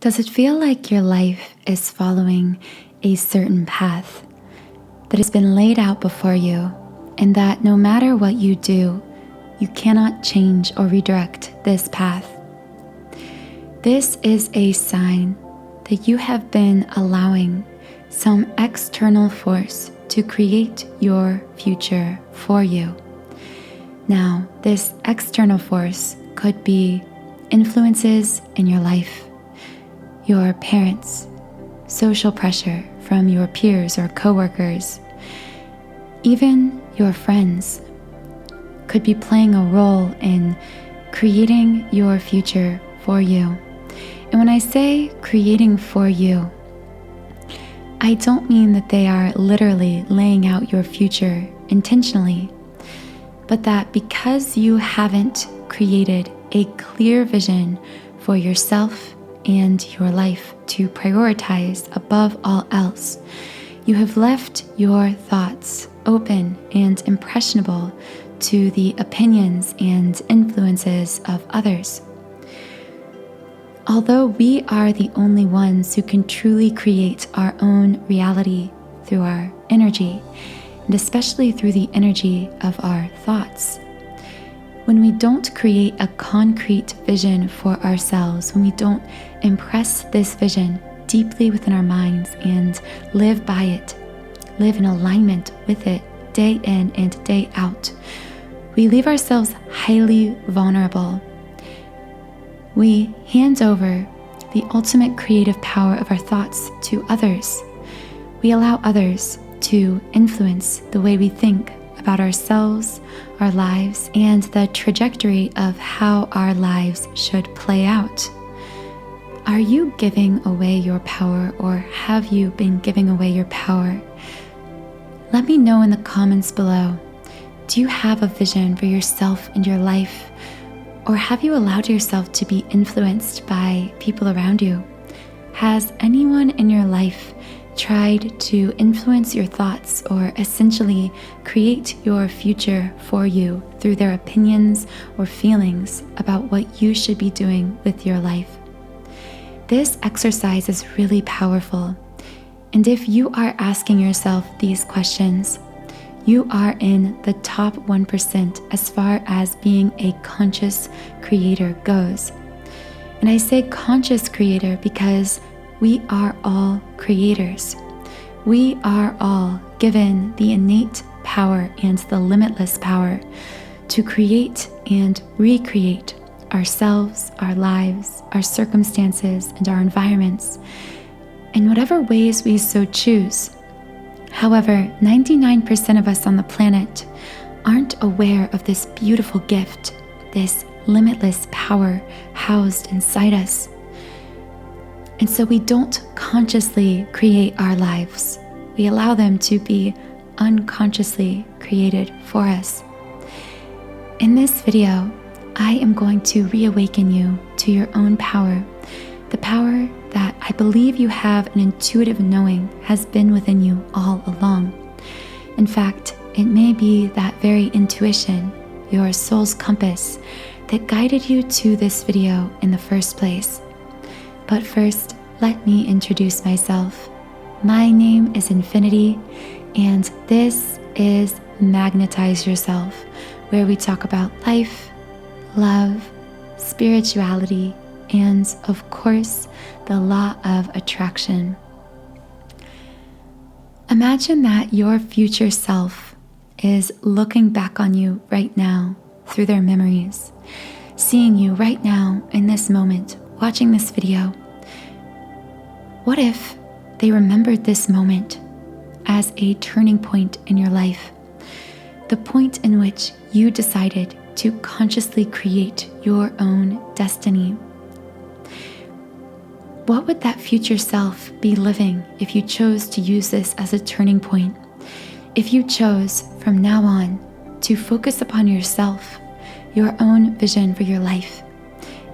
Does it feel like your life is following a certain path that has been laid out before you, and that no matter what you do, you cannot change or redirect this path? This is a sign that you have been allowing some external force to create your future for you. Now, this external force could be influences in your life, your parents, social pressure from your peers or coworkers, even your friends could be playing a role in creating your future for you. And when I say creating for you, I don't mean that they are literally laying out your future intentionally, but that because you haven't created a clear vision for yourself and your life to prioritize above all else, you have left your thoughts open and impressionable to the opinions and influences of others. Although we are the only ones who can truly create our own reality through our energy, and especially through the energy of our thoughts, when we don't create a concrete vision for ourselves, when we don't impress this vision deeply within our minds and live by it, live in alignment with it day in and day out, we leave ourselves highly vulnerable. We hand over the ultimate creative power of our thoughts to others. We allow others to influence the way we think about ourselves, our lives, and the trajectory of how our lives should play out. Are you giving away your power, or have you been giving away your power? Let me know in the comments below. Do you have a vision for yourself and your life? Or have you allowed yourself to be influenced by people around you? Has anyone in your life tried to influence your thoughts or essentially create your future for you through their opinions or feelings about what you should be doing with your life? This exercise is really powerful. And if you are asking yourself these questions, you are in the top 1% as far as being a conscious creator goes. And I say conscious creator because we are all creators. We are all given the innate power and the limitless power to create and recreate ourselves, our lives, our circumstances, and our environments in whatever ways we so choose. However, 99% of us on the planet aren't aware of this beautiful gift, this limitless power housed inside us. And so we don't consciously create our lives. We allow them to be unconsciously created for us. In this video, I am going to reawaken you to your own power, the power that I believe you have an intuitive knowing has been within you all along. In fact, it may be that very intuition, your soul's compass, that guided you to this video in the first place. But first, let me introduce myself. My name is Infinity, and this is Magnetize Yourself, where we talk about life, love, spirituality, and of course, the law of attraction. Imagine that your future self is looking back on you right now through their memories, seeing you right now in this moment, watching this video. What if they remembered this moment as a turning point in your life, the point in which you decided to consciously create your own destiny? What would that future self be living if you chose to use this as a turning point? If you chose from now on to focus upon yourself, your own vision for your life,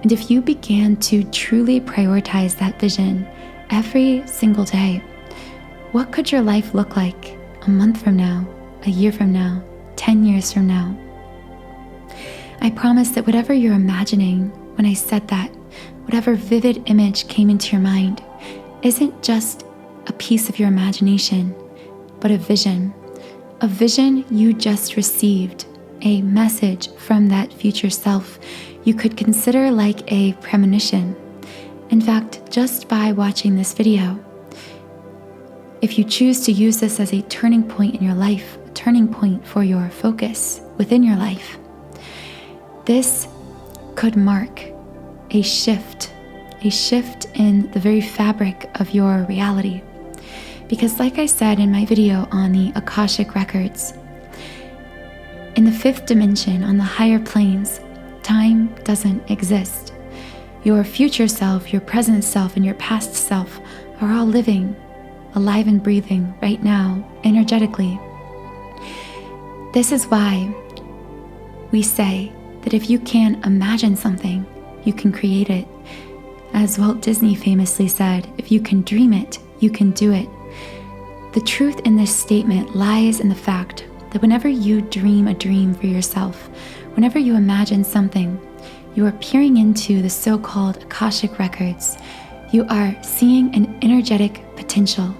and if you began to truly prioritize that vision every single day, what could your life look like a month from now, a year from now, 10 years from now? I promise that whatever you're imagining when I said that whatever vivid image came into your mind, isn't just a piece of your imagination, but a vision you just received, a message from that future self you could consider like a premonition. In fact, just by watching this video, if you choose to use this as a turning point in your life, a turning point for your focus within your life, this could mark a shift in the very fabric of your reality. Because like I said in my video on the Akashic Records, in the 5th dimension, on the higher planes, time doesn't exist. Your future self, your present self, and your past self are all living, alive and breathing right now, energetically. This is why we say that if you can imagine something, you can create it. As Walt Disney famously said, if you can dream it, you can do it. The truth in this statement lies in the fact that whenever you dream a dream for yourself, whenever you imagine something, you are peering into the so-called Akashic Records. You are seeing an energetic potential,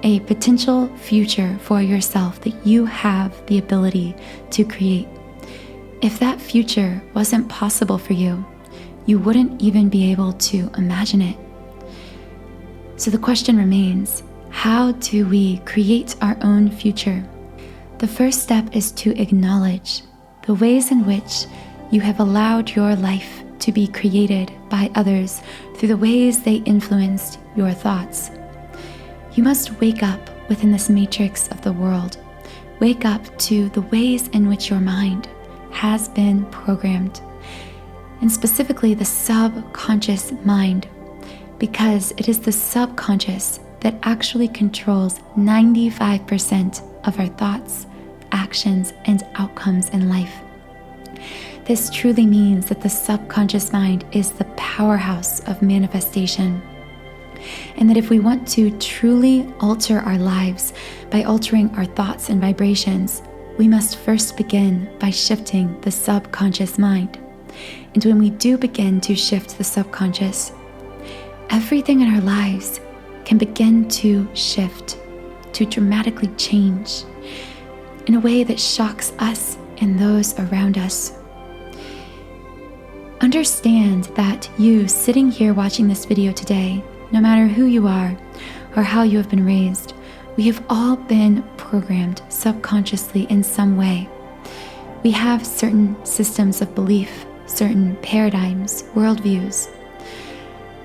a potential future for yourself that you have the ability to create. If that future wasn't possible for you, you wouldn't even be able to imagine it. So the question remains, how do we create our own future? The first step is to acknowledge the ways in which you have allowed your life to be created by others through the ways they influenced your thoughts. You must wake up within this matrix of the world. Wake up to the ways in which your mind has been programmed, and specifically the subconscious mind, because it is the subconscious that actually controls 95% of our thoughts, actions, and outcomes in life. This truly means that the subconscious mind is the powerhouse of manifestation, and that if we want to truly alter our lives by altering our thoughts and vibrations, we must first begin by shifting the subconscious mind. And when we do begin to shift the subconscious, everything in our lives can begin to shift, to dramatically change in a way that shocks us and those around us. Understand that you sitting here watching this video today, no matter who you are or how you have been raised, we have all been programmed subconsciously in some way. We have certain systems of belief, certain paradigms, worldviews.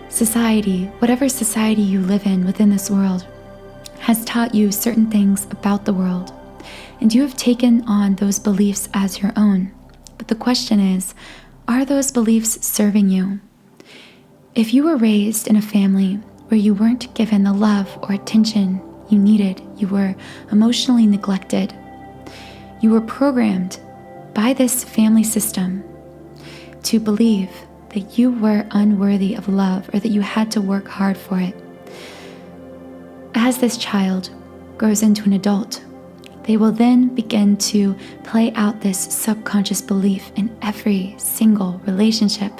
Society, whatever society you live in within this world, has taught you certain things about the world, and you have taken on those beliefs as your own. But the question is, are those beliefs serving you? If you were raised in a family where you weren't given the love or attention you needed, you were emotionally neglected, you were programmed by this family system to believe that you were unworthy of love or that you had to work hard for it. As this child grows into an adult, they will then begin to play out this subconscious belief in every single relationship.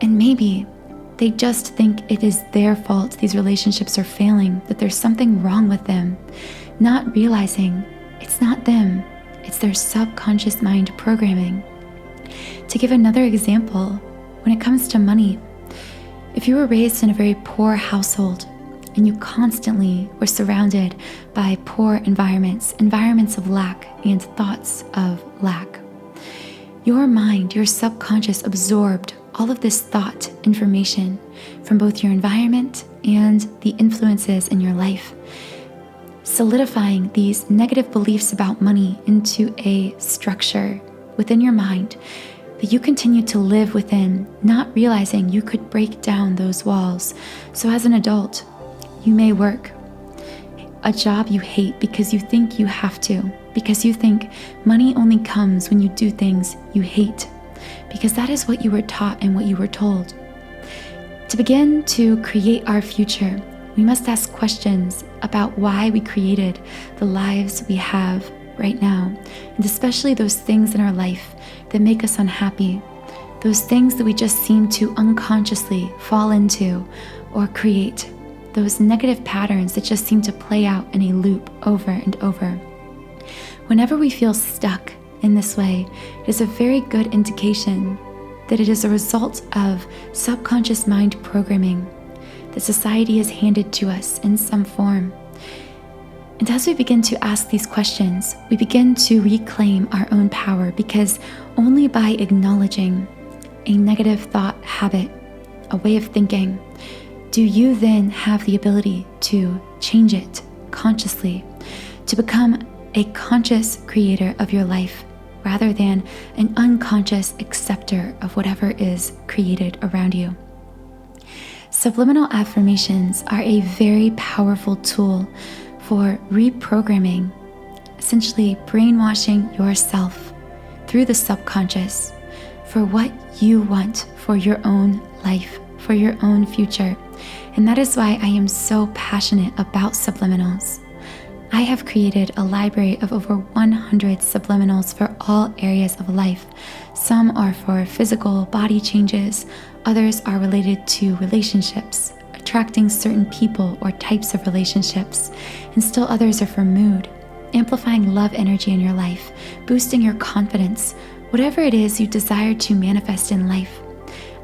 And maybe they just think it is their fault these relationships are failing, that there's something wrong with them, not realizing it's not them, it's their subconscious mind programming. To give another example, when it comes to money, if you were raised in a very poor household and you constantly were surrounded by poor environments of lack and thoughts of lack, your mind, your subconscious absorbed all of this thought information from both your environment and the influences in your life, solidifying these negative beliefs about money into a structure within your mind that you continue to live within, not realizing you could break down those walls. So as an adult, you may work a job you hate because you think you have to, because you think money only comes when you do things you hate, because that is what you were taught and what you were told. To begin to create our future, we must ask questions about why we created the lives we have right now, and especially those things in our life that make us unhappy, those things that we just seem to unconsciously fall into or create, those negative patterns that just seem to play out in a loop over and over. Whenever we feel stuck in this way, it is a very good indication that it is a result of subconscious mind programming that society has handed to us in some form. And as we begin to ask these questions, we begin to reclaim our own power, because only by acknowledging a negative thought habit, a way of thinking, do you then have the ability to change it consciously, to become a conscious creator of your life rather than an unconscious acceptor of whatever is created around you. Subliminal affirmations are a very powerful tool for reprogramming, essentially brainwashing yourself through the subconscious for what you want for your own life, for your own future. And that is why I am so passionate about subliminals. I have created a library of over 100 subliminals for all areas of life. Some are for physical body changes, others are related to relationships, attracting certain people or types of relationships, and still others are for mood, amplifying love energy in your life, boosting your confidence, whatever it is you desire to manifest in life.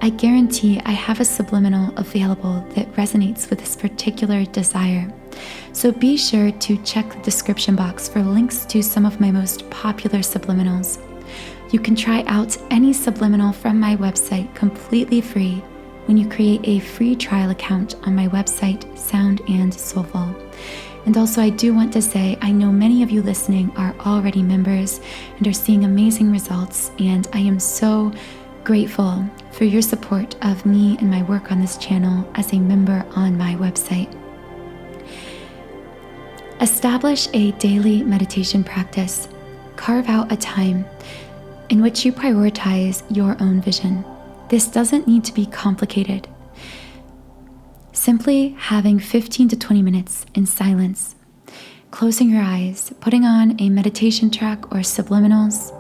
I guarantee I have a subliminal available that resonates with this particular desire. So be sure to check the description box for links to some of my most popular subliminals. You can try out any subliminal from my website completely free when you create a free trial account on my website, Sound and Soulful. And also, I do want to say, I know many of you listening are already members and are seeing amazing results, and I am so grateful for your support of me and my work on this channel as a member on my website. Establish a daily meditation practice. Carve out a time in which you prioritize your own vision. This doesn't need to be complicated. Simply having 15 to 20 minutes in silence, closing your eyes, putting on a meditation track or subliminals,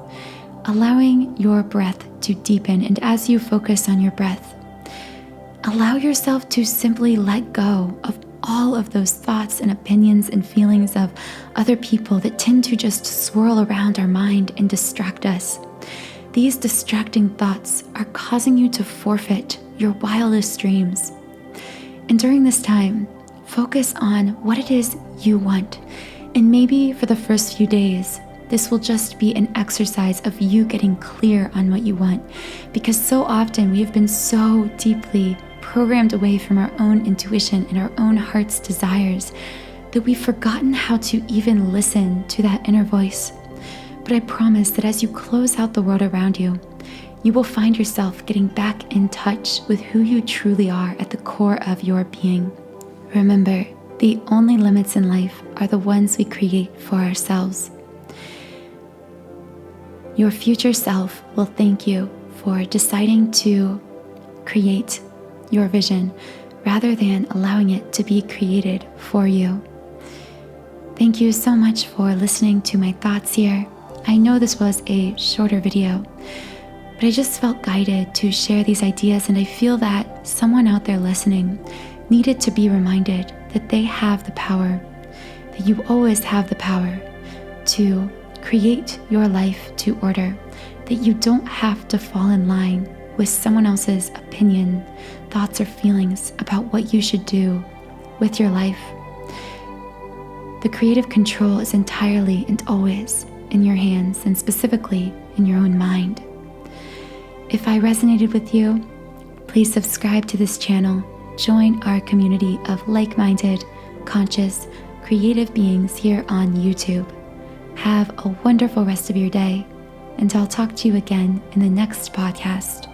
allowing your breath to deepen. And as you focus on your breath, allow yourself to simply let go of all of those thoughts and opinions and feelings of other people that tend to just swirl around our mind and distract us. These distracting thoughts are causing you to forfeit your wildest dreams. And during this time, focus on what it is you want. And maybe for the first few days, this will just be an exercise of you getting clear on what you want, because so often we have been so deeply programmed away from our own intuition and our own heart's desires that we've forgotten how to even listen to that inner voice. But I promise that as you close out the world around you, you will find yourself getting back in touch with who you truly are at the core of your being. Remember, the only limits in life are the ones we create for ourselves. Your future self will thank you for deciding to create your vision rather than allowing it to be created for you. Thank you so much for listening to my thoughts here. I know this was a shorter video, but I just felt guided to share these ideas, and I feel that someone out there listening needed to be reminded that they have the power, that you always have the power to create your life to order, that you don't have to fall in line with someone else's opinion, thoughts, or feelings about what you should do with your life. The creative control is entirely and always in your hands, and specifically in your own mind. If I resonated with you, please subscribe to this channel, join our community of like-minded, conscious, creative beings here on YouTube. Have a wonderful rest of your day, and I'll talk to you again in the next podcast.